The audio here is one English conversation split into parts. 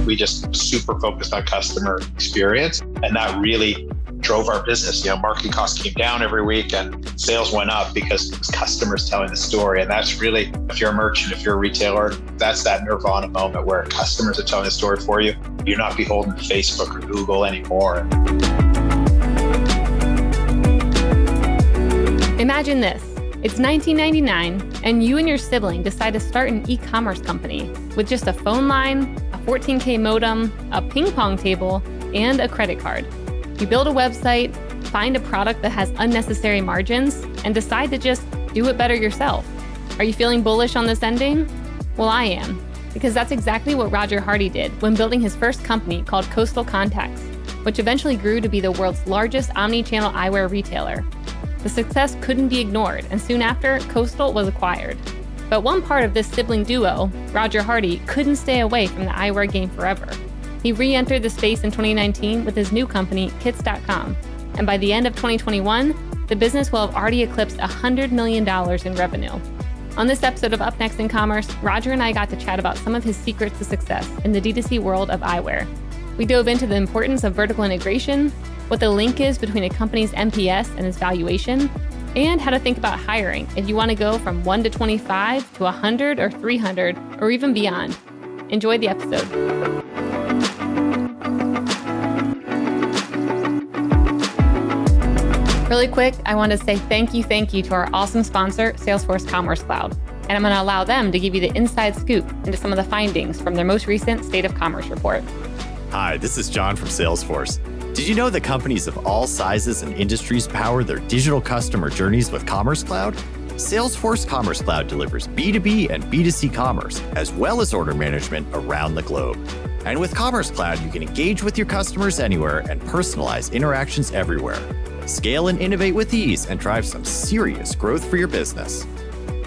We just super focused on customer experience, and that really drove our business. Marketing costs came down every week and sales went up because it was customers telling the story. And that's really, if you're a merchant, if you're a retailer, that's that nirvana moment where customers are telling the story for you. You're not beholden to Facebook or Google anymore. Imagine this. It's 1999, and you and your sibling decide to start an e-commerce company with just a phone line, a 14K modem, a ping pong table, and a credit card. You build a website, find a product that has unnecessary margins, and decide to just do it better yourself. Are you feeling bullish on this ending? Well, I am, because that's exactly what Roger Hardy did when building his first company called Coastal Contacts, which eventually grew to be the world's largest omnichannel eyewear retailer. The success couldn't be ignored, and soon after, Coastal was acquired. But one part of this sibling duo, Roger Hardy, couldn't stay away from the eyewear game forever. He re-entered the space in 2019 with his new company, Kits.com. And by the end of 2021, the business will have already eclipsed $100 million in revenue. On this episode of Up Next in Commerce, Roger and I got to chat about some of his secrets to success in the DTC world of eyewear. We dove into the importance of vertical integration, what the link is between a company's NPS and its valuation, and how to think about hiring if you want to go from 1 to 25 to 100 or 300 or even beyond. Enjoy the episode. Really quick, I want to say thank you to our awesome sponsor, Salesforce Commerce Cloud. And I'm going to allow them to give you the inside scoop into some of the findings from their most recent State of Commerce report. Hi, this is John from Salesforce. Did you know that companies of all sizes and industries power their digital customer journeys with Commerce Cloud? Salesforce Commerce Cloud delivers B2B and B2C commerce, as well as order management around the globe. And with Commerce Cloud, you can engage with your customers anywhere and personalize interactions everywhere. Scale and innovate with ease and drive some serious growth for your business.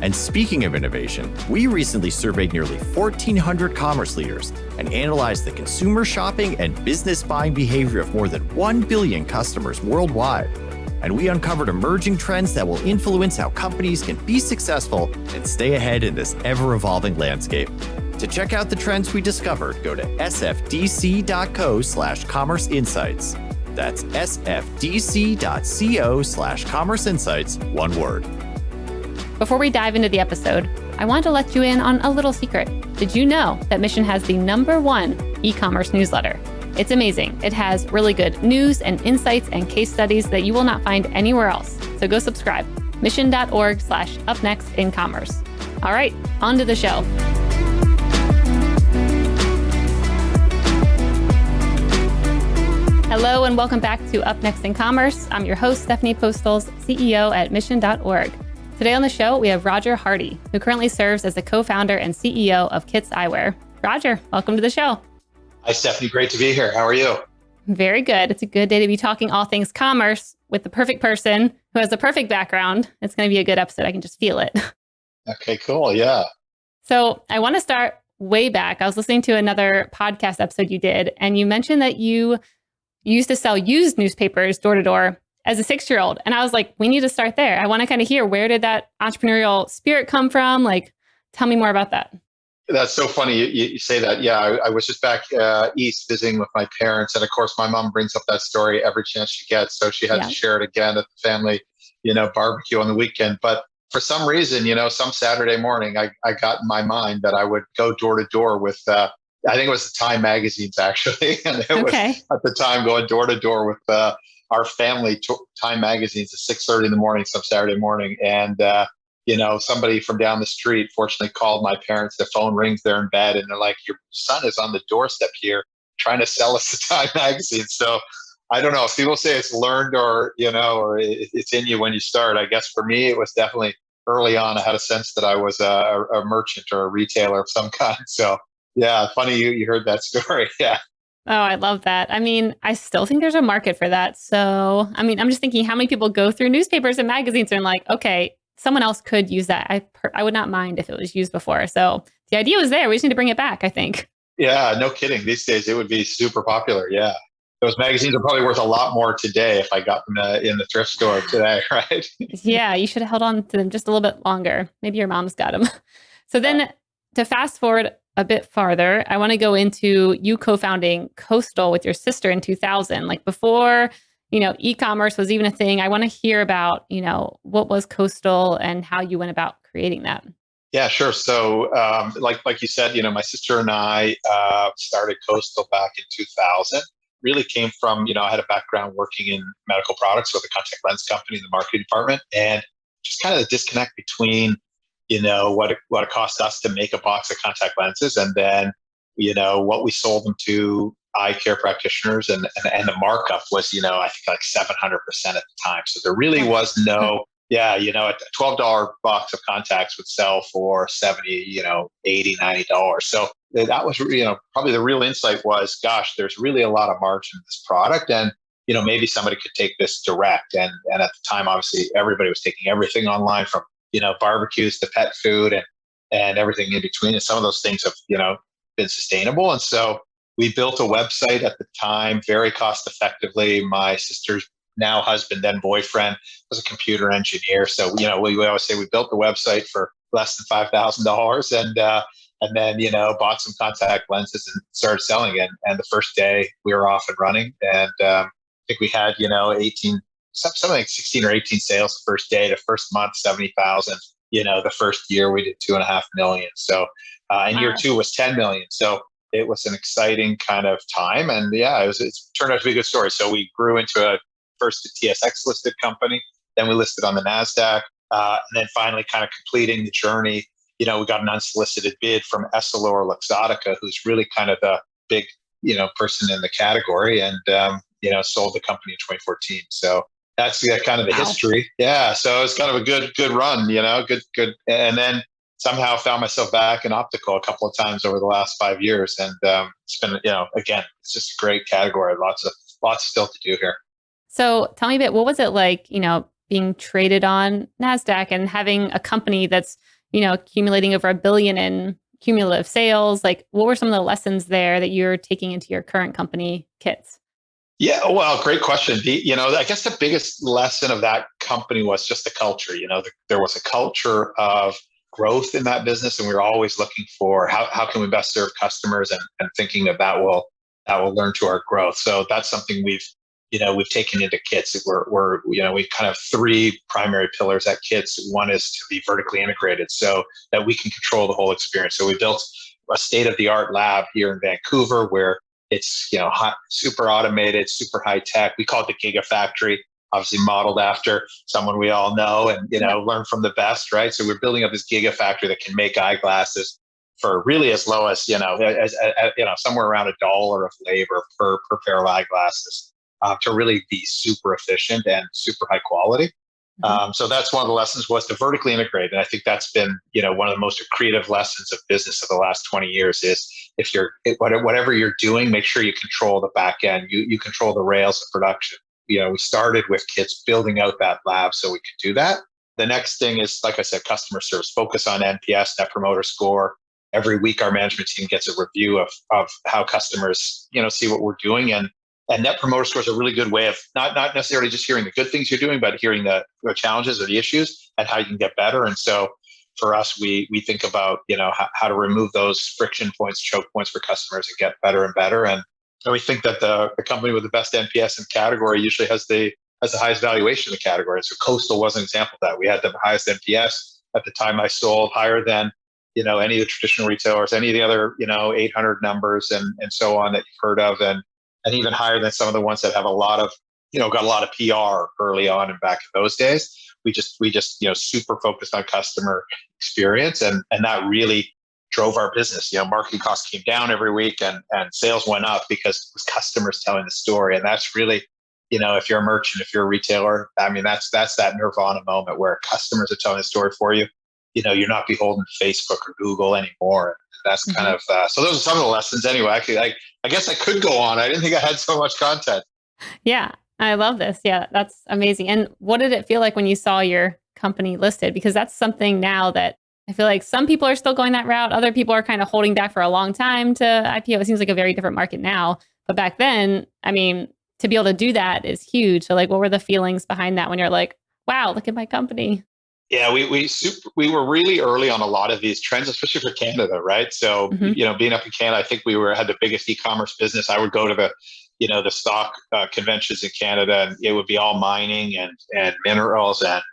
And speaking of innovation, we recently surveyed nearly 1,400 commerce leaders and analyzed the consumer shopping and business buying behavior of more than 1 billion customers worldwide. And we uncovered emerging trends that will influence how companies can be successful and stay ahead in this ever-evolving landscape. To check out the trends we discovered, go to sfdc.co/commerce insights. That's sfdc.co/commerce insights, one word. Before we dive into the episode, I want to let you in on a little secret. Did you know that Mission has the #1 e-commerce newsletter? It's amazing. It has really good news and insights and case studies that you will not find anywhere else. So go subscribe. mission.org/upnextincommerce. All right, on to the show. Hello and welcome back to Up Next in Commerce. I'm your host, Stephanie Postles, CEO at mission.org. Today on the show, we have Roger Hardy, who currently serves as the co-founder and CEO of Kits Eyewear. Roger, welcome to the show. Hi, Stephanie. Great to be here. How are you? Very good. It's a good day to be talking all things commerce with the perfect person who has the perfect background. It's going to be a good episode. I can just feel it. Okay, cool. Yeah. So I want to start way back. I was listening to another podcast episode you did, and you mentioned that you used to sell used newspapers door to door as a 6-year-old. And I was like, we need to start there. I want to kind of hear, where did that entrepreneurial spirit come from? Like, tell me more about that. That's so funny you say that. Yeah, I was just back east visiting with my parents. And of course, my mom brings up that story every chance she gets. So she had to share it again at the family, barbecue on the weekend. But for some reason, some Saturday morning, I got in my mind that I would go door to door with, I think it was the Time magazines, actually. And it was at the time going door to door with our family Time magazines at 6:30 in the morning, some Saturday morning. And, somebody from down the street fortunately called my parents. The phone rings, they're in bed, and they're like, your son is on the doorstep here trying to sell us the Time magazine. So I don't know if people say it's learned or it's in you when you start. I guess for me, it was definitely early on. I had a sense that I was a merchant or a retailer of some kind. So yeah, funny you heard that story. Yeah. Oh, I love that. I mean, I still think there's a market for that. So, I mean, I'm just thinking how many people go through newspapers and magazines and like, okay, someone else could use that. I would not mind if it was used before. So the idea was there. We just need to bring it back, I think. Yeah, no kidding. These days it would be super popular. Yeah. Those magazines are probably worth a lot more today if I got them in the thrift store today, right? Yeah, you should have held on to them just a little bit longer. Maybe your mom's got them. So then to fast forward a bit farther. I want to go into you co-founding Coastal with your sister in 2000. Like before, e-commerce was even a thing. I want to hear about, what was Coastal and how you went about creating that. Yeah, sure. So, like you said, my sister and I started Coastal back in 2000. Really came from, I had a background working in medical products with a contact lens company in the marketing department, and just kind of the disconnect between, what it cost us to make a box of contact lenses, and then, what we sold them to eye care practitioners, and the markup was, I think like 700% at the time. So there really was no. Yeah, a $12 box of contacts would sell for $70, $80, $90. So that was, probably the real insight was, gosh, there's really a lot of margin in this product. And, maybe somebody could take this direct. And at the time, obviously, everybody was taking everything online from, barbecues to pet food and everything in between. And some of those things have, been sustainable. And so we built a website at the time very cost effectively. My sister's now husband, then boyfriend, was a computer engineer. So, we always say we built the website for less than $5,000 and then, bought some contact lenses and started selling it. And the first day we were off and running. And I think we had, 18, something like 16 or 18 sales the first day. The first month, 70,000. The first year we did 2.5 million. So, and year two was 10 million. So it was an exciting kind of time. And yeah, it turned out to be a good story. So we grew into first a TSX listed company, then we listed on the NASDAQ, and then finally kind of completing the journey. We got an unsolicited bid from EssilorLuxottica, who's really kind of the big, person in the category, and, sold the company in 2014. So that's kind of the history. Yeah. So it's kind of a good run, good. And then somehow found myself back in optical a couple of times over the last 5 years. And it's been, again, it's just a great category. Lots still to do here. So tell me a bit, what was it like, being traded on NASDAQ and having a company that's, accumulating over $1 billion in cumulative sales? Like, what were some of the lessons there that you're taking into your current company, Kits? Yeah, well, great question. I guess the biggest lesson of that company was just the culture. There was a culture of growth in that business, and we were always looking for how can we best serve customers, and thinking that will learn to our growth. So that's something we've taken into Kits. We kind of 3 primary pillars at Kits. One is to be vertically integrated so that we can control the whole experience. So we built a state-of-the-art lab here in Vancouver where it's, super automated, super high tech. We call it the Gigafactory, obviously modeled after someone we all know and, learn from the best, right? So we're building up this Gigafactory that can make eyeglasses for really as low as, somewhere around $1 of labor per pair of eyeglasses. To really be super efficient and super high quality. So that's one of the lessons, was to vertically integrate. And I think that's been, one of the most creative lessons of business of the last 20 years is whatever you're doing, make sure you control the back end. You control the rails of production. We started with Kits building out that lab so we could do that. The next thing is, like I said, customer service, focus on NPS, Net Promoter Score. Every week, our management team gets a review of how customers, see what we're doing. And Net Promoter Score is a really good way of not necessarily just hearing the good things you're doing, but hearing the challenges or the issues and how you can get better. And so for us, we think about, how to remove those friction points, choke points for customers and get better and better. And we think that the company with the best NPS in category usually has the highest valuation in the category. So Coastal was an example of that. We had the highest NPS at the time I sold, higher than, any of the traditional retailers, any of the other, 800 numbers and so on that you've heard of. And even higher than some of the ones that have a lot of, got a lot of PR early on and back in those days. We just, super focused on customer experience. And that really drove our business. Marketing costs came down every week and sales went up because it was customers telling the story. And that's really, if you're a merchant, if you're a retailer, I mean, that's that nirvana moment where customers are telling the story for you. You're not beholden to Facebook or Google anymore. That's kind of, so those are some of the lessons anyway. Actually, I guess I could go on. I didn't think I had so much content. Yeah, I love this. Yeah, that's amazing. And what did it feel like when you saw your company listed? Because that's something now that I feel like some people are still going that route. Other people are kind of holding back for a long time to IPO. It seems like a very different market now. But back then, I mean, to be able to do that is huge. So like, what were the feelings behind that when you're like, wow, look at my company? Yeah, we were really early on a lot of these trends, especially for Canada, right? So, Hmm. being up in Canada, I think had the biggest e-commerce business. I would go to the stock conventions in Canada, and it would be all mining and minerals and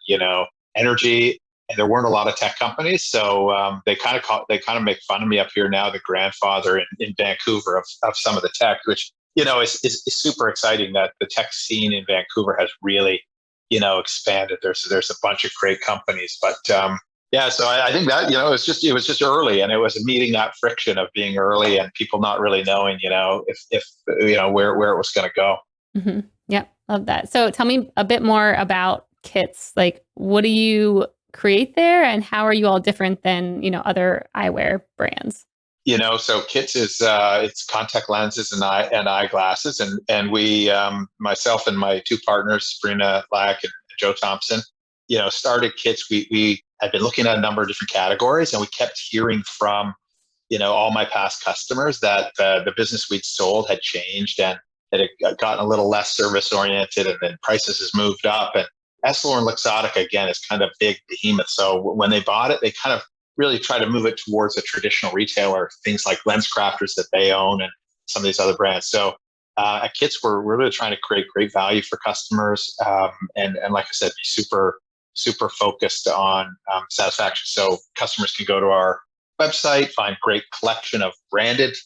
energy, and there weren't a lot of tech companies. So they kind of make fun of me up here now, the grandfather in Vancouver of some of the tech, which is super exciting that the tech scene in Vancouver has really expanded. There's a bunch of great companies, but yeah. So I think that it was just early, and it was meeting that friction of being early and people not really knowing if where it was going to go. Hmm. Yep. Love that. So tell me a bit more about kits. Like, what do you create there and how are you all different than, other eyewear brands? So Kits is it's contact lenses and eyeglasses, and we myself and my two partners, Sabrina Black and Joe Thompson, started Kits. We had been looking at a number of different categories, and we kept hearing from all my past customers that the business we'd sold had changed and it had gotten a little less service oriented, and then prices has moved up. And Essilor and Luxottica again is kind of big behemoth. So when they bought it, they kind of really try to move it towards a traditional retailer, things like Lens Crafters that they own and some of these other brands. So at Kits, we're really trying to create great value for customers, and like I said, be super focused on satisfaction. So customers can go to our website, find great collection of branded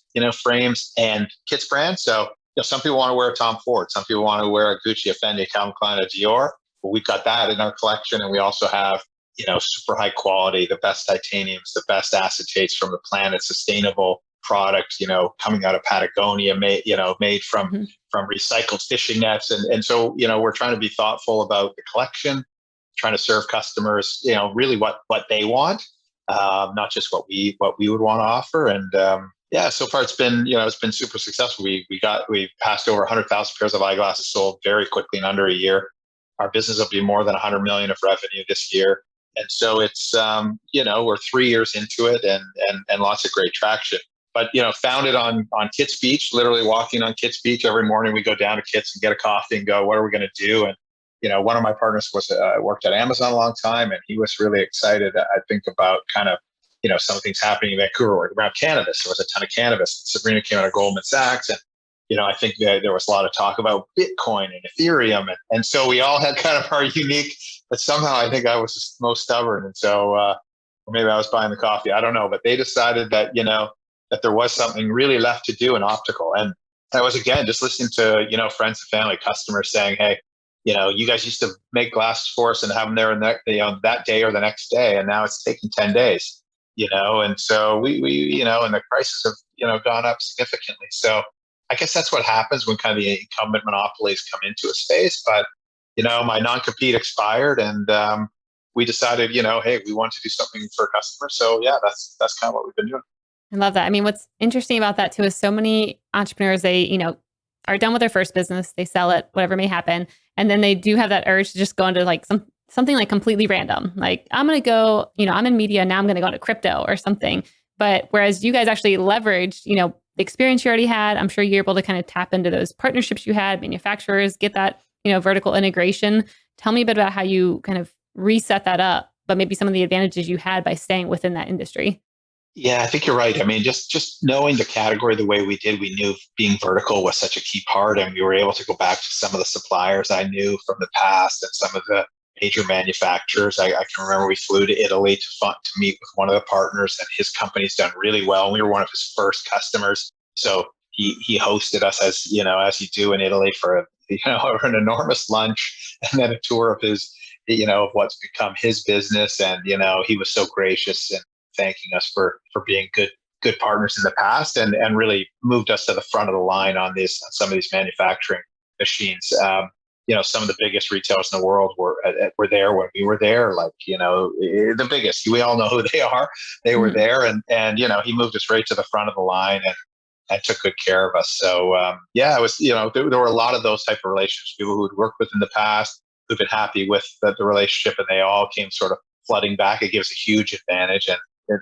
frames and Kits brand. So some people want to wear a Tom Ford, some people want to wear a Gucci, a Fendi, a Calvin Klein, a Dior. But we've got that in our collection, and we also have super high quality, the best titaniums, the best acetates from the planet, sustainable product, coming out of Patagonia, made from Mhm. recycled fishing nets. And so, we're trying to be thoughtful about the collection, trying to serve customers, really what they want, not just what we would want to offer. And yeah, so far it's been super successful. We passed over 100,000 pairs of eyeglasses sold very quickly in under a year. Our business will be more than 100 million of revenue this year. And so it's, we're 3 years into it, and lots of great traction. But, founded on Kits Beach, literally walking on Kits Beach every morning. We go down to Kits and get a coffee and go, what are we going to do? And, one of my partners worked at Amazon a long time, and he was really excited, I think, about kind of, some things happening in Vancouver around cannabis. There was a ton of cannabis. Sabrina came out of Goldman Sachs, and I think that there was a lot of talk about Bitcoin and Ethereum. And so we all had kind of our unique, but somehow I think I was just most stubborn. And so, or maybe I was buying the coffee, I don't know, but they decided that, that there was something really left to do in optical. And that was, again, just listening to, friends and family, customers saying, hey, you guys used to make glasses for us and have them there and that day or the next day. And now it's taking 10 days, and so we and the prices have, gone up significantly. So I guess that's what happens when kind of the incumbent monopolies come into a space. But, my non-compete expired, and we decided, hey, we want to do something for customers. So yeah, that's kind of what we've been doing. I love that. I mean, what's interesting about that too is so many entrepreneurs, they, are done with their first business, they sell it, whatever may happen. And then they do have that urge to just go into like something like completely random. Like, I'm going to go, I'm in media, now I'm going to go into crypto or something. But whereas you guys actually leveraged, the experience you already had, I'm sure you're able to kind of tap into those partnerships you had, manufacturers, get that, vertical integration. Tell me a bit about how you kind of reset that up, but maybe some of the advantages you had by staying within that industry. Yeah, I think you're right. I mean, just knowing the category the way we did, we knew being vertical was such a key part, and we were able to go back to some of the suppliers I knew from the past and some of the major manufacturers. I can remember we flew to Italy to meet with one of the partners, and his company's done really well. And we were one of his first customers, so he hosted us as as you do in Italy for an enormous lunch, and then a tour of his of what's become his business. And he was so gracious and thanking us for being good partners in the past, and really moved us to the front of the line on some of these manufacturing machines. Some of the biggest retailers in the world were there when we were there. Like the biggest, we all know who they are. They were there, and he moved us right to the front of the line and took good care of us. So it was there were a lot of those type of relationships. People who had worked with in the past, who've been happy with the relationship, and they all came sort of flooding back. It gives a huge advantage, and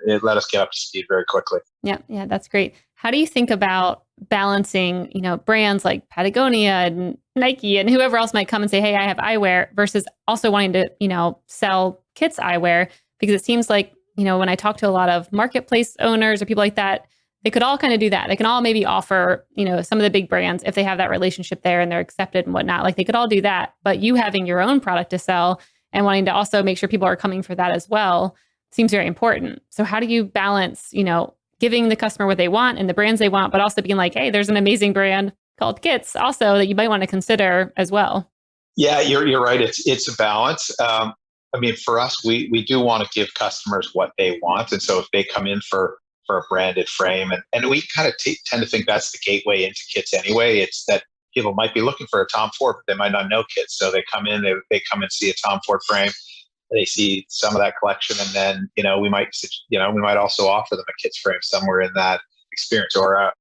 it let us get up to speed very quickly. Yeah, that's great. How do you think about balancing, brands like Patagonia and Nike and whoever else might come and say, hey, I have eyewear, versus also wanting to, sell kids eyewear, because it seems like, when I talk to a lot of marketplace owners or people like that, they could all kind of do that. They can all maybe offer, some of the big brands, if they have that relationship there and they're accepted and whatnot, like they could all do that. But you having your own product to sell and wanting to also make sure people are coming for that as well seems very important. So how do you balance, giving the customer what they want and the brands they want, but also being like, hey, there's an amazing brand called Kits also that you might want to consider as well? Yeah, you're right. It's a balance. For us, we do want to give customers what they want. And so if they come in for a branded frame, and we kind of tend to think that's the gateway into Kits anyway. It's that people might be looking for a Tom Ford, but they might not know Kits. So they come in, they come and see a Tom Ford frame. They see some of that collection, and then we might also offer them a Kits frame somewhere in that experience. Or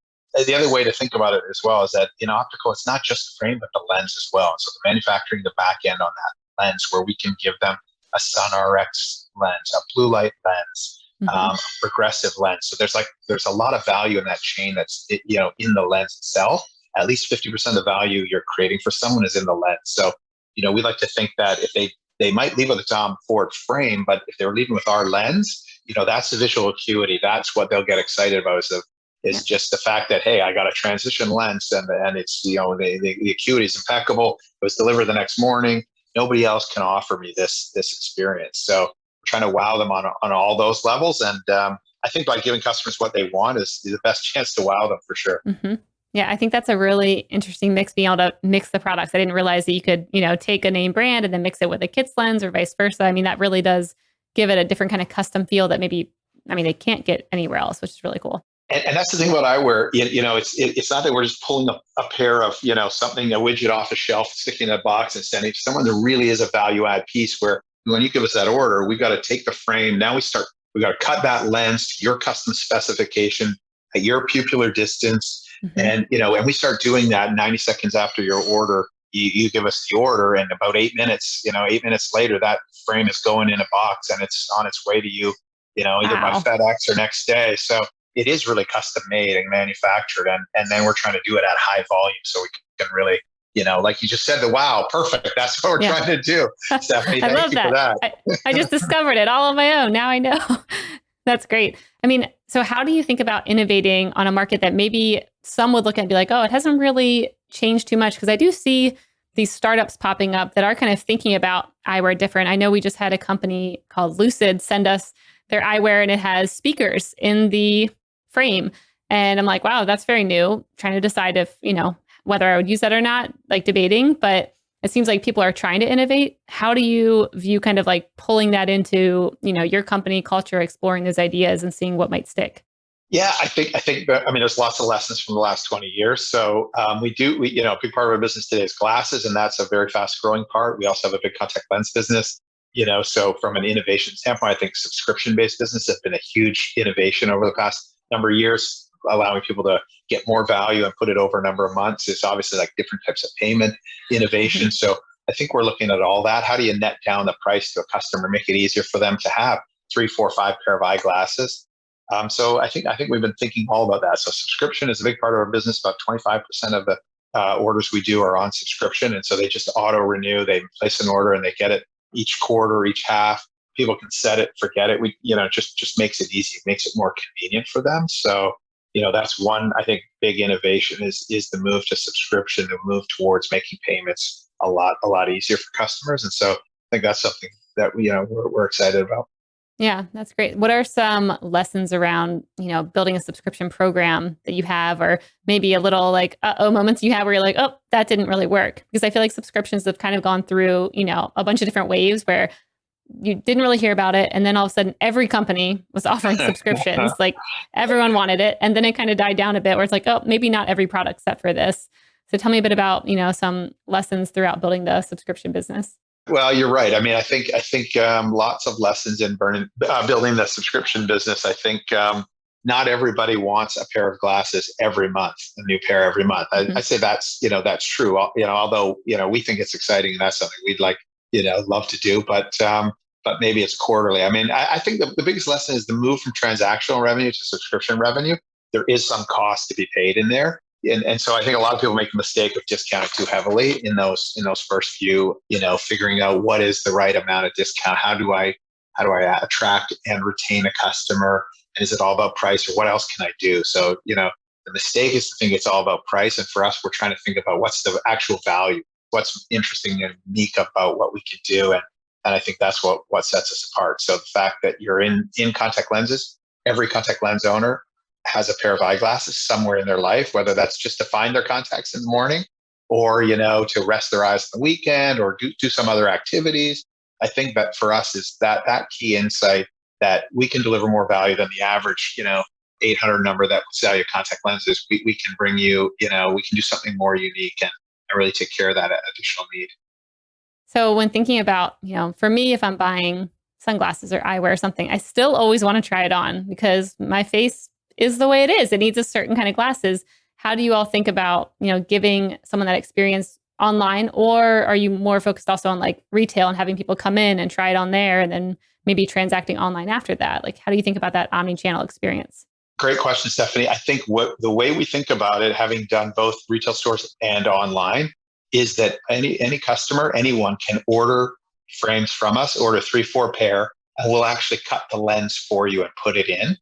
the other way to think about it as well is that in optical, it's not just the frame but the lens as well. So the manufacturing the back end on that lens, where we can give them a Sun RX lens, a blue light lens, a progressive lens. So there's a lot of value in that chain that's in the lens itself. At least 50% of the value you're creating for someone is in the lens. So we like to think that if they might leave with a Tom Ford frame, but if they're leaving with our lens, that's the visual acuity. That's what they'll get excited about. Is just the fact that, hey, I got a transition lens and it's, the acuity is impeccable. It was delivered the next morning. Nobody else can offer me this experience. So we're trying to wow them on all those levels. And I think by giving customers what they want is the best chance to wow them for sure. Mm-hmm. Yeah, I think that's a really interesting mix, being able to mix the products. I didn't realize that you could, take a name brand and then mix it with a Kits lens or vice versa. I mean, that really does give it a different kind of custom feel that maybe, they can't get anywhere else, which is really cool. And that's the thing about eyewear. It's not that we're just pulling a pair of, something, a widget off a shelf, sticking in a box and sending it to someone. There really is a value add piece where when you give us that order, we've got to take the frame. Now we got to cut that lens to your custom specification at your pupillar distance. And, and we start doing that 90 seconds after your order. You give us the order, and about 8 minutes, 8 minutes later, that frame is going in a box and it's on its way to you, either by FedEx or next day. So it is really custom made and manufactured. And then we're trying to do it at high volume so we can really, like you just said, wow, perfect. That's what we're trying to do. Stephanie, I love that. For that. I just discovered it all on my own. Now I know. That's great. So how do you think about innovating on a market that maybe some would look at and be like, oh, it hasn't really changed too much? Because I do see these startups popping up that are kind of thinking about eyewear different. I know we just had a company called Lucid send us their eyewear, and it has speakers in the frame. And I'm like, wow, that's very new. Trying to decide if, whether I would use that or not, like debating. But it seems like people are trying to innovate. How do you view kind of like pulling that into, your company culture, exploring those ideas and seeing what might stick? Yeah, I think there's lots of lessons from the last 20 years. So a big part of our business today is glasses, and that's a very fast growing part. We also have a big contact lens business, so from an innovation standpoint, I think subscription-based business has been a huge innovation over the past number of years, allowing people to get more value and put it over a number of months. It's obviously like different types of payment innovation. So I think we're looking at all that. How do you net down the price to a customer, make it easier for them to have 3, 4, 5 pair of eyeglasses? So I think we've been thinking all about that. So subscription is a big part of our business. About 25% of the orders we do are on subscription. And so they just auto renew, they place an order and they get it each quarter, each half. People can set it, forget it. We, just makes it easy. It makes it more convenient for them. So, that's one, I think, big innovation is the move to subscription, the move towards making payments a lot easier for customers. And so I think that's something that we're excited about. Yeah, that's great. What are some lessons around, building a subscription program that you have, or maybe a little like, moments you have where you're like, oh, that didn't really work? Because I feel like subscriptions have kind of gone through, a bunch of different waves where you didn't really hear about it. And then all of a sudden, every company was offering subscriptions, like everyone wanted it. And then it kind of died down a bit where it's like, oh, maybe not every product's set for this. So tell me a bit about, some lessons throughout building the subscription business. Well, you're right. I think lots of lessons in building the subscription business. I think not everybody wants a pair of glasses every month, a new pair every month. I say that's true. Although we think it's exciting and that's something we'd like love to do, but maybe it's quarterly. I think the biggest lesson is the move from transactional revenue to subscription revenue. There is some cost to be paid in there. And so I think a lot of people make the mistake of discounting too heavily in those first few, figuring out what is the right amount of discount. How do I How do I attract and retain a customer? And is it all about price, or what else can I do? So, the mistake is to think it's all about price. And for us, we're trying to think about what's the actual value, what's interesting and unique about what we can do. And I think that's what sets us apart. So the fact that you're in contact lenses, every contact lens owner has a pair of eyeglasses somewhere in their life, whether that's just to find their contacts in the morning or, to rest their eyes on the weekend or do some other activities. I think that for us is that key insight that we can deliver more value than the average, 800 number that sell your contact lenses. We can bring you, we can do something more unique and really take care of that additional need. So when thinking about, for me, if I'm buying sunglasses or eyewear or something, I still always want to try it on because my face is the way it is. It needs a certain kind of glasses. How do you all think about, giving someone that experience online, or are you more focused also on like retail and having people come in and try it on there and then maybe transacting online after that? Like, how do you think about that omnichannel experience? Great question, Stephanie. I think the way we think about it, having done both retail stores and online, is that any customer, anyone can order frames from us, order 3-4 pair, and we'll actually cut the lens for you and put it in.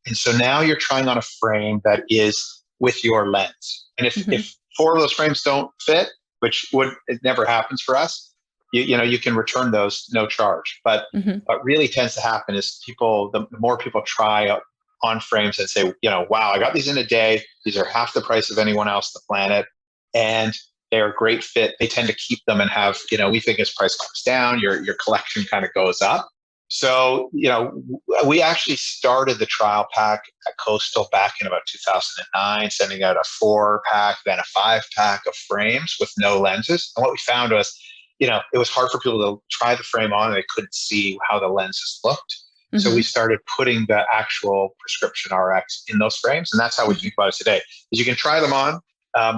And so now you're trying on a frame that is with your lens. And if 4 of those frames don't fit, it never happens for us, you can return those no charge. But what really tends to happen is the more people try out on frames and say, wow, I got these in a day. These are half the price of anyone else on the planet. And they're a great fit. They tend to keep them and have, we think as price comes down, your collection kind of goes up. So, we actually started the trial pack at Coastal back in about 2009, sending out a 4-pack, then a 5-pack of frames with no lenses. And what we found was, it was hard for people to try the frame on and they couldn't see how the lenses looked. So we started putting the actual prescription RX in those frames. And that's how we think about it today. Is you can try them on.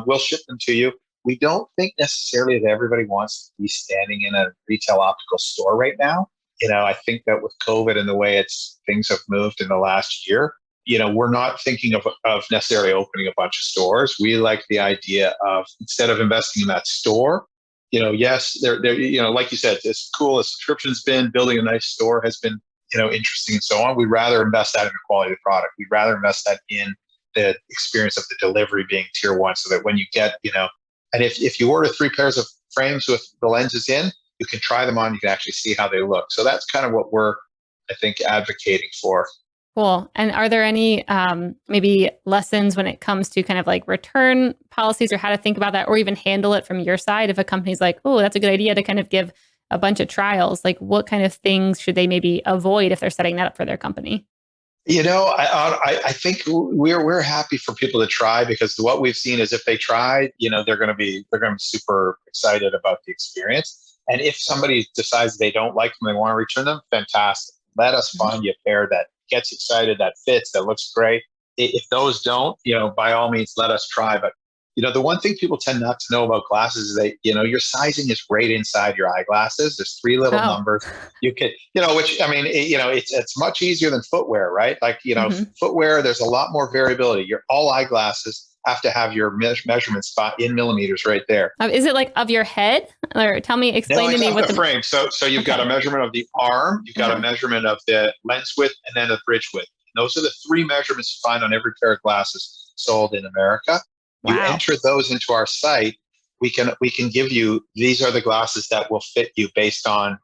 We'll ship them to you. We don't think necessarily that everybody wants to be standing in a retail optical store right now. I think that with COVID and the way things have moved in the last year, we're not thinking of necessarily opening a bunch of stores. We like the idea of, instead of investing in that store, yes, they're like you said, it's cool. The subscription's been, building a nice store has been, interesting and so on. We'd rather invest that in the quality of the product. We'd rather invest that in the experience of the delivery being tier 1, so that when you get, and if you order 3 pairs of frames with the lenses in, you can try them on, you can actually see how they look. So that's kind of what we're, I think, advocating for. Cool. And are there any maybe lessons when it comes to kind of like return policies or how to think about that, or even handle it from your side? If a company's like, oh, that's a good idea to kind of give a bunch of trials, like what kind of things should they maybe avoid if they're setting that up for their company? I think we're happy for people to try, because what we've seen is if they try, they're going to be super excited about the experience. And if somebody decides they don't like them, they want to return them, fantastic. Let us find you a pair that gets excited, that fits, that looks great. If those don't, by all means, let us try. But the one thing people tend not to know about glasses is that, your sizing is right inside your eyeglasses. There's 3 little numbers. You can, which, I mean, it's much easier than footwear, right? Like, footwear, there's a lot more variability. All eyeglasses have to have your measurement spot in millimeters right there. Is it like of your head? Or explain to me what the frame. So you've got a measurement of the arm, you've got a measurement of the lens width, and then the bridge width. And those are the 3 measurements you find on every pair of glasses sold in America. You enter those into our site, we can give you, these are the glasses that will fit you based on,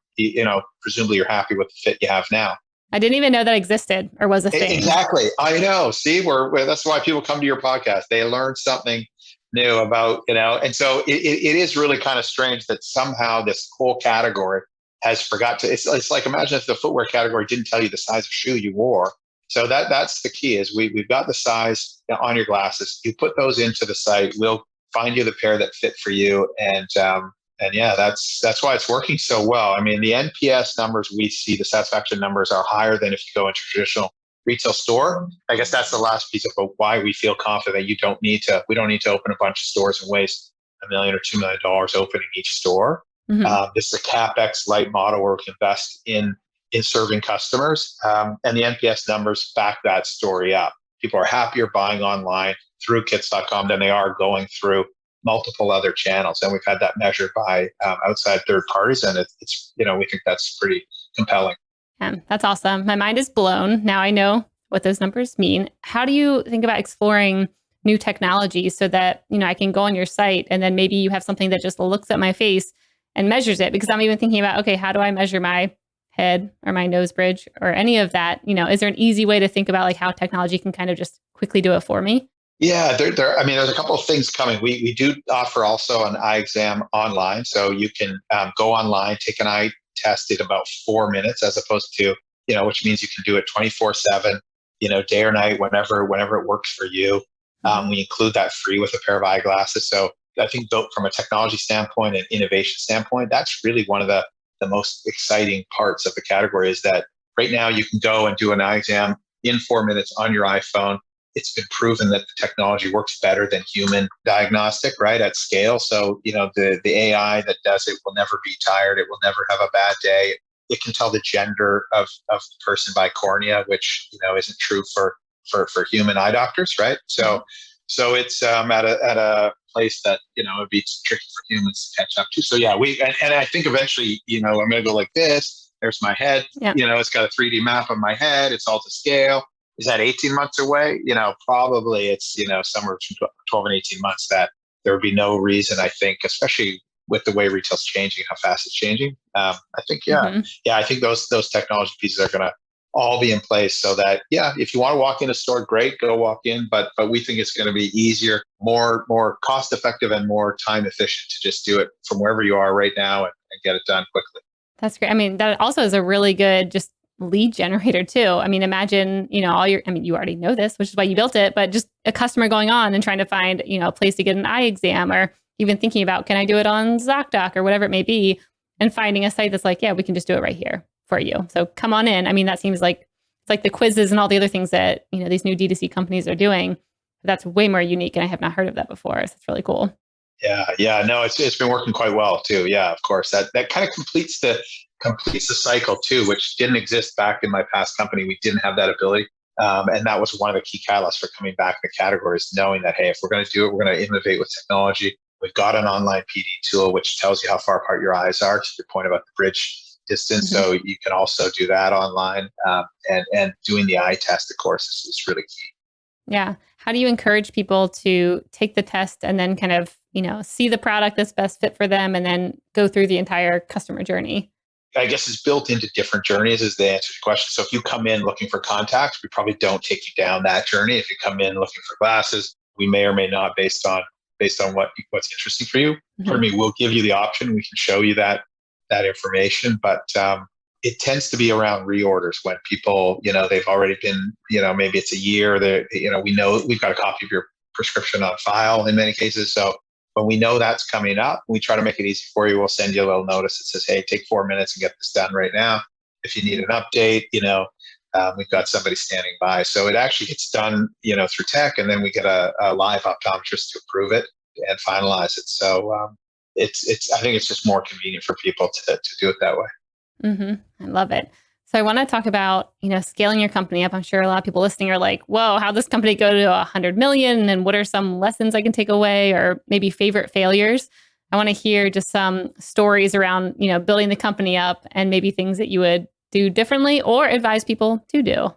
presumably you're happy with the fit you have now. I didn't even know that existed or was a thing. Exactly. I know. See, that's why people come to your podcast. They learn something new about, and so it is really kind of strange that somehow this whole category has forgot to, it's like, imagine if the footwear category didn't tell you the size of shoe you wore. So that's the key, is we've got the size on your glasses. You put those into the site. We'll find you the pair that fit for you. And yeah, that's why it's working so well. I mean, the NPS numbers we see, the satisfaction numbers are higher than if you go into a traditional retail store. I guess that's the last piece of why we feel confident we don't need to open a bunch of stores and waste $1 million or $2 million opening each store. This is a CapEx light model where we can invest in serving customers. And the NPS numbers back that story up. People are happier buying online through kits.com than they are going through multiple other channels. And we've had that measured by outside third parties. And it's we think that's pretty compelling. That's awesome. My mind is blown. Now I know what those numbers mean. How do you think about exploring new technology so that, I can go on your site and then maybe you have something that just looks at my face and measures it? Because I'm even thinking about, okay, how do I measure my head or my nose bridge or any of that? Is there an easy way to think about like how technology can kind of just quickly do it for me? Yeah, there's a couple of things coming. We do offer also an eye exam online. So you can go online, take an eye test in about 4 minutes as opposed to, which means you can do it 24/7, day or night, whenever it works for you. We include that free with a pair of eyeglasses. So I think built from a technology standpoint and innovation standpoint, that's really one of the most exciting parts of the category is that right now you can go and do an eye exam in 4 minutes on your iPhone. It's been proven that the technology works better than human diagnostic, right, at scale. So, the AI that does it will never be tired. It will never have a bad day. It can tell the gender of the person by cornea, which, isn't true for human eye doctors, right? So it's at a place that, it'd be tricky for humans to catch up to. So yeah, and I think eventually, I'm going to go like this. There's my head. Yeah. It's got a 3D map of my head. It's all to scale. Is that 18 months away? Probably it's, somewhere between 12 and 18 months that there would be no reason, I think, especially with the way retail's changing, how fast it's changing. I think, I think those technology pieces are going to all be in place so that, if you want to walk in a store, great, go walk in. But we think it's going to be easier, more cost effective and more time efficient to just do it from wherever you are right now and get it done quickly. That's great. I mean, that also is a really good just lead generator too. I mean, imagine, you already know this, which is why you built it, but just a customer going on and trying to find, a place to get an eye exam or even thinking about, can I do it on ZocDoc or whatever it may be, and finding a site that's like, yeah, we can just do it right here for you. So come on in. I mean, that seems like it's like the quizzes and all the other things that, these new D2C companies are doing. That's way more unique. And I have not heard of that before. So it's really cool. Yeah. No, it's been working quite well too. Yeah, of course. That kind of completes the cycle too, which didn't exist back in my past company. We didn't have that ability. And that was one of the key catalysts for coming back in the categories, knowing that, hey, if we're going to do it, we're going to innovate with technology. We've got an online PD tool, which tells you how far apart your eyes are, to your point about the bridge distance. So you can also do that online. And doing the eye test, of course, is really key. Yeah. How do you encourage people to take the test and then kind of, see the product that's best fit for them and then go through the entire customer journey? I guess it's built into different journeys is the answer to the question. So if you come in looking for contacts, we probably don't take you down that journey. If you come in looking for glasses, we may or may not based on what's interesting for you. For me, we'll give you the option. We can show you that information, but it tends to be around reorders when people, they've already been, maybe it's a year that, we know we've got a copy of your prescription on file in many cases. So when we know that's coming up, we try to make it easy for you. We'll send you a little notice that says, hey, take 4 minutes and get this done right now. If you need an update, we've got somebody standing by. So it actually gets done, through tech, and then we get a live optometrist to approve it and finalize it. So I think it's just more convenient for people to do it that way. I love it. So I want to talk about, scaling your company up. I'm sure a lot of people listening are like, whoa, how'd this company go to 100 million? And what are some lessons I can take away or maybe favorite failures? I want to hear just some stories around, building the company up and maybe things that you would do differently or advise people to do.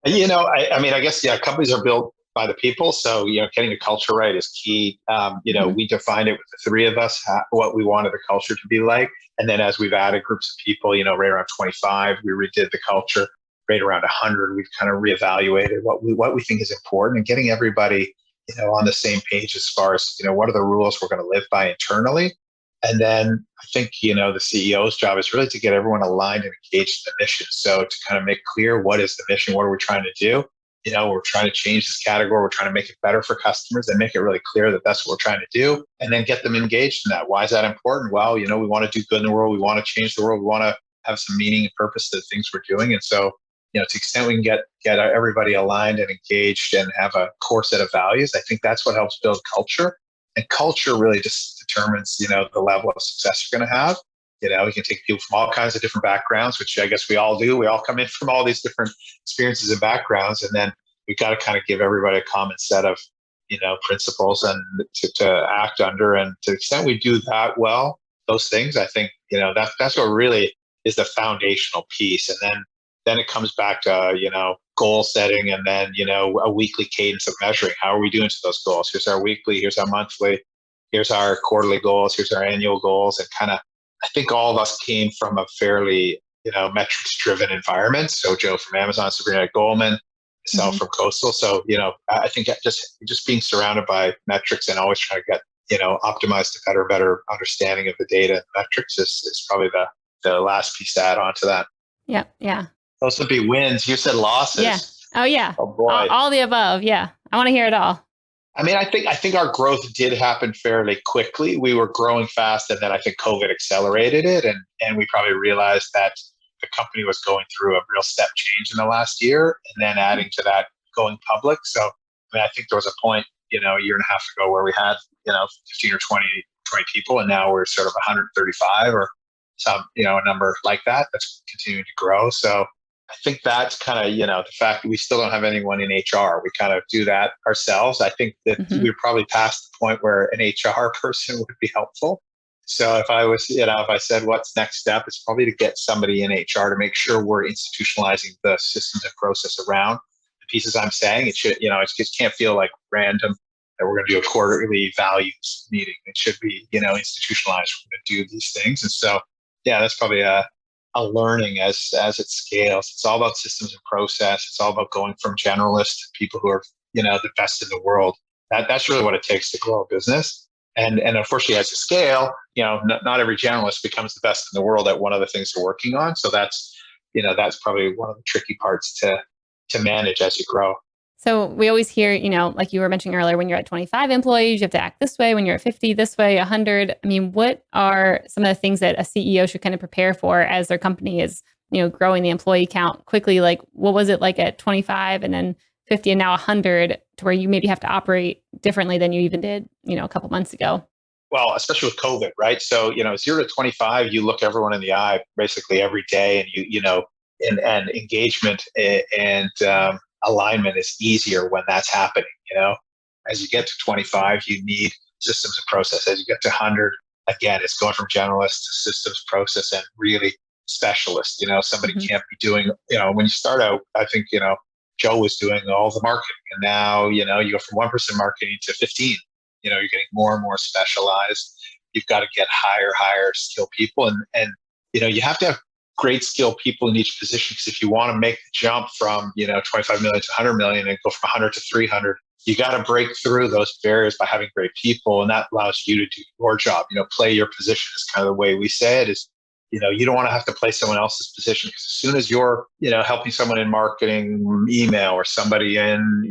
I guess, companies are built by the people. So, getting the culture right is key. We defined it with the three of us, what we wanted the culture to be like. And then as we've added groups of people, right around 25, we redid the culture. Right around 100, we've kind of reevaluated what we think is important and getting everybody, on the same page as far as, what are the rules we're going to live by internally. And then I think, the CEO's job is really to get everyone aligned and engaged in the mission. So to kind of make clear, what is the mission? What are we trying to do? We're trying to change this category. We're trying to make it better for customers and make it really clear that that's what we're trying to do, and then get them engaged in that. Why is that important? Well, we want to do good in the world. We want to change the world. We want to have some meaning and purpose to the things we're doing. And so, to the extent we can get everybody aligned and engaged and have a core set of values, I think that's what helps build culture. And culture really just determines, the level of success you're going to have. You can take people from all kinds of different backgrounds, which I guess we all do. We all come in from all these different experiences and backgrounds. And then we've got to kind of give everybody a common set of, principles and to act under. And to the extent we do that well, those things, I think, that's what really is the foundational piece. And then then it comes back to, goal setting, and then, a weekly cadence of measuring. How are we doing to those goals? Here's our weekly, here's our monthly, here's our quarterly goals, here's our annual goals. And kind of, I think all of us came from a fairly, metrics driven environment. So Joe from Amazon, Sabrina at Goldman, myself from Coastal. So, I think just being surrounded by metrics and always trying to get, optimize to better understanding of the data and metrics is probably the last piece to add on to that. Yeah. Yeah. Those would be wins. You said losses. Yeah. Oh yeah. Oh boy. All the above. Yeah. I want to hear it all. I mean, I think our growth did happen fairly quickly. We were growing fast, and then I think COVID accelerated it, and we probably realized that the company was going through a real step change in the last year, and then adding to that, going public. So, I mean, I think there was a point, a year and a half ago where we had, 15 or 20 people, and now we're sort of 135 or some, a number like that that's continuing to grow. So I think that's kind of, the fact that we still don't have anyone in HR. We kind of do that ourselves. I think that we're probably past the point where an HR person would be helpful. So if I was, if I said what's next step, it's probably to get somebody in HR to make sure we're institutionalizing the systems and process around the pieces I'm saying. It should, it just can't feel like random that we're going to do a quarterly values meeting. It should be, institutionalized. We're going to do these things. And so, yeah, that's probably a learning as it scales. It's all about systems and process. It's all about going from generalists to people who are, the best in the world. That's really what it takes to grow a business. And unfortunately, as you scale, not every generalist becomes the best in the world at one of the things they're working on. So that's probably one of the tricky parts to manage as you grow. So we always hear, like you were mentioning earlier, when you're at 25 employees, you have to act this way. When you're at 50, this way, 100. I mean, what are some of the things that a CEO should kind of prepare for as their company is, growing the employee count quickly? Like, what was it like at 25 and then 50 and now 100, to where you maybe have to operate differently than you even did, a couple months ago? Well, especially with COVID, right? So, 0 to 25, you look everyone in the eye basically every day, and and engagement and alignment is easier when that's happening. As you get to 25, you need systems and process. As you get to 100, again, it's going from generalist to systems, process, and really specialist. Somebody can't be doing, when you start out, I think, Joe was doing all the marketing, and now, you go from 1% marketing to 15, you're getting more and more specialized. You've got to get higher skilled people. And, you have to have great skilled people in each position, because if you want to make the jump from 25 million to 100 million and go from 100 to 300, you got to break through those barriers by having great people, and that allows you to do your job. Play your position is kind of the way we say it. Is you don't want to have to play someone else's position, because as soon as you're helping someone in marketing, email, or somebody in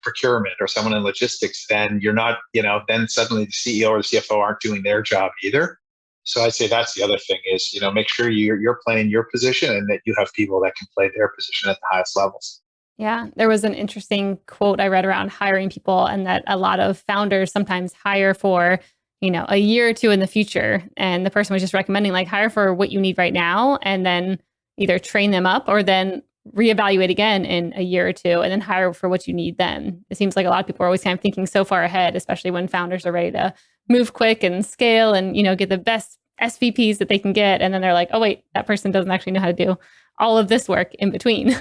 procurement, or someone in logistics, then you're not then suddenly the CEO or the CFO aren't doing their job either. So I'd say that's the other thing is, make sure you're playing your position, and that you have people that can play their position at the highest levels. Yeah, there was an interesting quote I read around hiring people, and that a lot of founders sometimes hire for, a year or two in the future. And the person was just recommending, like, hire for what you need right now, and then either train them up or then reevaluate again in a year or two, and then hire for what you need then. It seems like a lot of people are always kind of thinking so far ahead, especially when founders are ready to move quick and scale and, get the best SVPs that they can get. And then they're like, oh, wait, that person doesn't actually know how to do all of this work in between.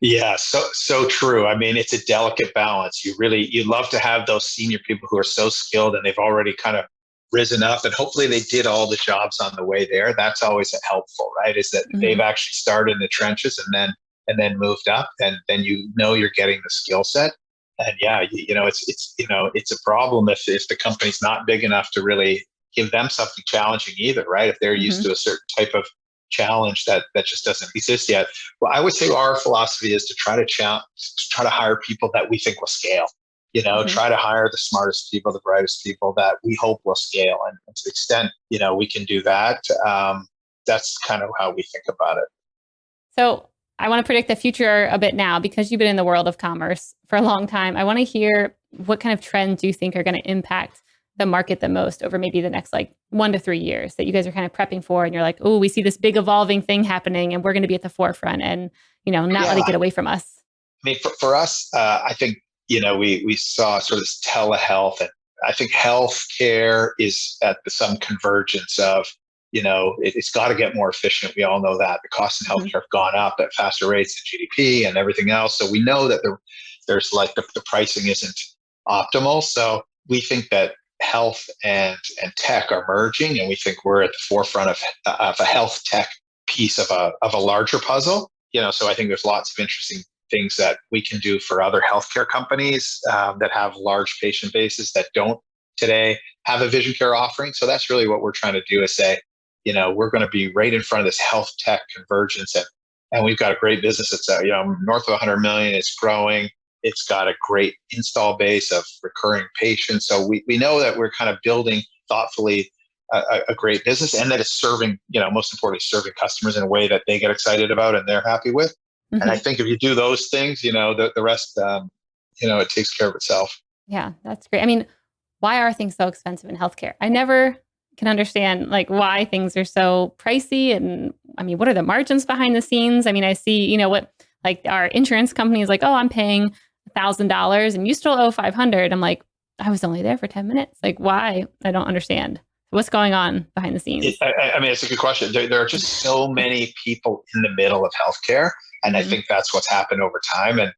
Yeah, so true. I mean, it's a delicate balance. You love to have those senior people who are so skilled and they've already kind of risen up, and hopefully they did all the jobs on the way there. That's always helpful, right? Is that they've actually started in the trenches and then moved up, and then you're getting the skill set. And yeah, it's a problem if the company's not big enough to really give them something challenging either, right? If they're used to a certain type of challenge that just doesn't exist yet. Well, I would say our philosophy is to try to hire people that we think will scale. Try to hire the smartest people, the brightest people that we hope will scale. And to the extent, we can do that, that's kind of how we think about it. So I want to predict the future a bit now, because you've been in the world of commerce for a long time. I want to hear what kind of trends you think are going to impact the market the most over maybe the next 1 to 3 years that you guys are kind of prepping for. And you're like, oh, we see this big evolving thing happening, and we're going to be at the forefront and, not let it get away from us. I mean, for us, I think, we saw sort of this telehealth, and I think healthcare is at some convergence of it's got to get more efficient. We all know that the costs in healthcare have gone up at faster rates than GDP and everything else. So we know that there's like the pricing isn't optimal. So we think that health and tech are merging, and we think we're at the forefront of a health tech piece of a larger puzzle. So I think there's lots of interesting things that we can do for other healthcare companies that have large patient bases that don't today have a vision care offering. So that's really what we're trying to do, is say, we're going to be right in front of this health tech convergence, and we've got a great business. It's north of 100 million. It's growing. It's got a great install base of recurring patients. So we know that we're kind of building thoughtfully a great business, and that it's serving, most importantly, serving customers in a way that they get excited about and they're happy with. And I think if you do those things, the rest, it takes care of itself. Yeah, that's great. I mean, why are things so expensive in healthcare? I never can understand why things are so pricey. And I mean, what are the margins behind the scenes? I mean, I see, what our insurance company is like, oh, I'm paying $1,000 and you still owe 500. I'm like, I was only there for 10 minutes. Why? I don't understand. What's going on behind the scenes? I mean, it's a good question. There are just so many people in the middle of healthcare. And I think that's what's happened over time. And,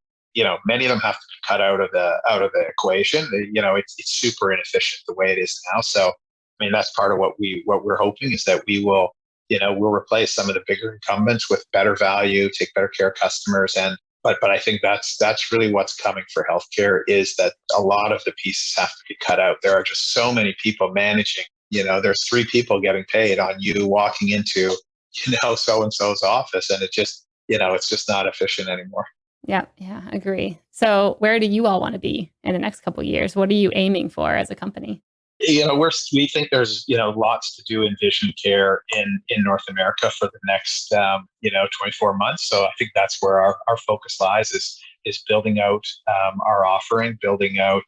many of them have to be cut out of the equation. It's super inefficient the way it is now. So, I mean, that's part of what we're hoping is that we will, we'll replace some of the bigger incumbents with better value, take better care of customers. But I think that's really what's coming for healthcare, is that a lot of the pieces have to be cut out. There are just so many people managing. There's 3 people getting paid on you walking into, so-and-so's office. And it just, it's just not efficient anymore. Yeah, agree. So where do you all want to be in the next couple of years? What are you aiming for as a company? We think there's, lots to do in vision care in North America for the next, 24 months. So I think that's where our focus lies, is building out our offering, building out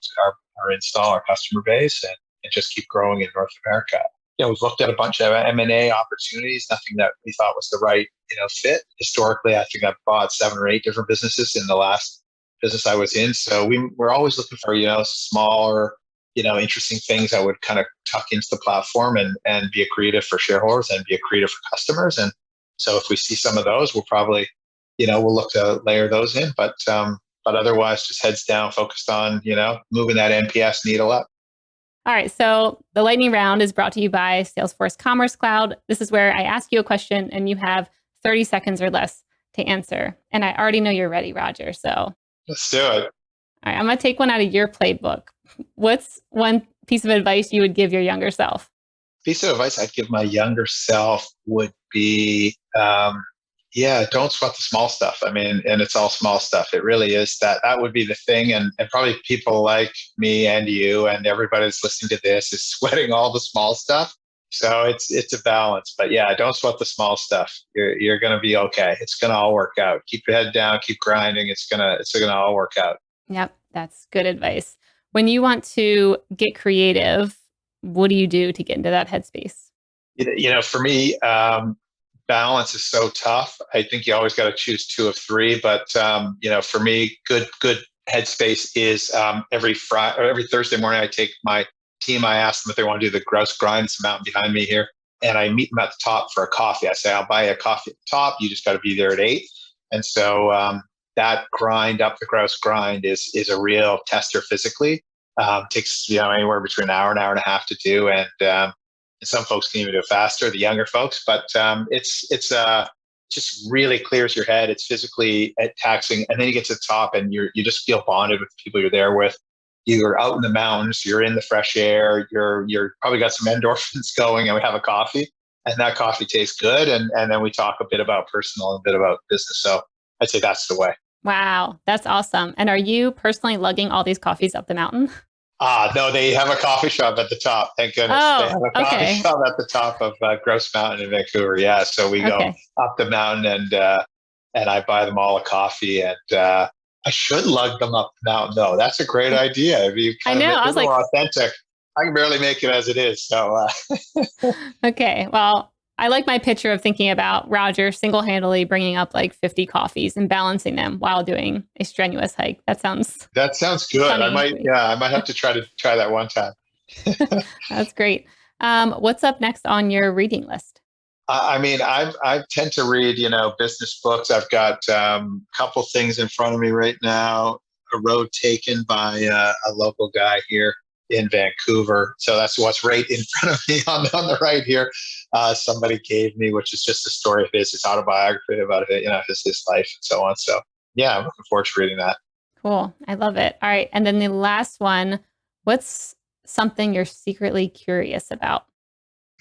our install, our customer base, and just keep growing in North America. We've looked at a bunch of M&A opportunities, nothing that we thought was the right, fit. Historically, I think I've bought 7 or 8 different businesses in the last business I was in. So we're always looking for, smaller, interesting things that would kind of tuck into the platform and be accretive for shareholders and be accretive for customers. And so if we see some of those, we'll probably, we'll look to layer those in. But otherwise, just heads down, focused on, moving that NPS needle up. All right. So the lightning round is brought to you by Salesforce Commerce Cloud. This is where I ask you a question and you have 30 seconds or less to answer. And I already know you're ready, Roger. So let's do it. All right. I'm going to take one out of your playbook. What's one piece of advice you would give your younger self? Piece of advice I'd give my younger self would be, don't sweat the small stuff. I mean, and it's all small stuff. It really is that would be the thing. And probably people like me and you and everybody that's listening to this is sweating all the small stuff. So it's a balance, but don't sweat the small stuff. You're going to be okay. It's going to all work out. Keep your head down, keep grinding. It's going to all work out. Yep. That's good advice. When you want to get creative, what do you do to get into that headspace? For me, balance is so tough. I think you always got to choose 2 of 3. But for me, good headspace is every Thursday morning. I take my team. I ask them if they want to do the grouse grind. It's a mountain behind me here, and I meet them at the top for a coffee. I say, I'll buy you a coffee at the top. You just got to be there at 8. And so that grind up the grouse grind is a real tester physically. Takes anywhere between an hour and a half to do, and some folks can even do it faster, the younger folks. But it's just really clears your head. It's physically taxing, and then you get to the top, and you just feel bonded with the people you're there with. You're out in the mountains, you're in the fresh air, you're probably got some endorphins going, and we have a coffee, and that coffee tastes good, and then we talk a bit about personal and a bit about business. So I'd say that's the way. Wow, that's awesome. And are you personally lugging all these coffees up the mountain? No, they have a coffee shop at the top. Thank goodness. They have a coffee shop at the top of Grouse Mountain in Vancouver. Yeah. So we go up the mountain and I buy them all a coffee, and I should lug them up the mountain though. That's a great idea. I know. I was like, more authentic. I can barely make it as it is. So, okay. Well, I like my picture of thinking about Roger single-handedly bringing up like 50 coffees and balancing them while doing a strenuous hike. That sounds good. Funny. I might have to try that one time. That's great. What's up next on your reading list? I mean, I tend to read, business books. I've got a couple things in front of me right now. A Road Taken by a local guy here in Vancouver. So that's what's right in front of me on the right here. Somebody gave me, which is just a story of his autobiography about it, his life and so on. So yeah, I'm looking forward to reading that. Cool. I love it. All right. And then the last one, what's something you're secretly curious about?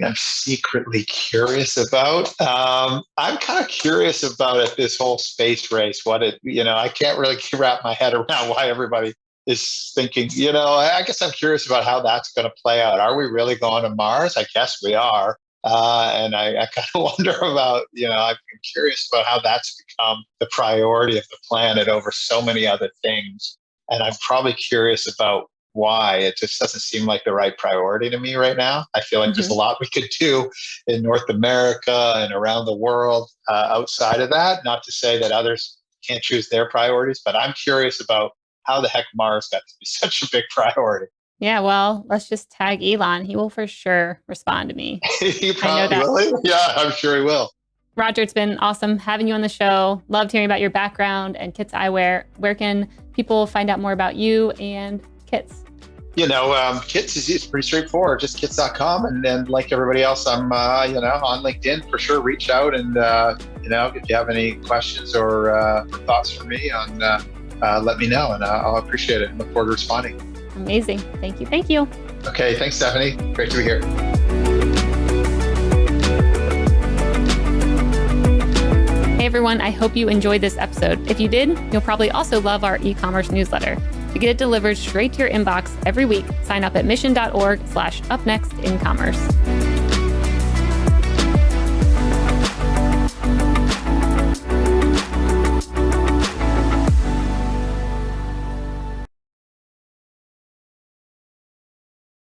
I'm secretly curious about. I'm kind of curious about it, this whole space race. I can't really wrap my head around why everybody is thinking, I guess I'm curious about how that's going to play out. Are we really going to Mars? I guess we are. And I kind of wonder about, I'm curious about how that's become the priority of the planet over so many other things. And I'm probably curious about why. It just doesn't seem like the right priority to me right now. I feel like there's a lot we could do in North America and around the world outside of that. Not to say that others can't choose their priorities, but I'm curious about how the heck Mars got to be such a big priority. Yeah, well, let's just tag Elon. He will for sure respond to me. He probably will. Yeah, I'm sure he will. Roger, it's been awesome having you on the show. Loved hearing about your background and Kits Eyewear. Where can people find out more about you and Kits? Kits is pretty straightforward, just kits.com. And then like everybody else, I'm, on LinkedIn for sure. Reach out and, if you have any questions or thoughts for me let me know and I'll appreciate it and look forward to responding. Amazing. Thank you. Thank you. Okay. Thanks, Stephanie. Great to be here. Hey, everyone. I hope you enjoyed this episode. If you did, you'll probably also love our e-commerce newsletter. To get it delivered straight to your inbox every week, sign up at mission.org/upnextincommerce.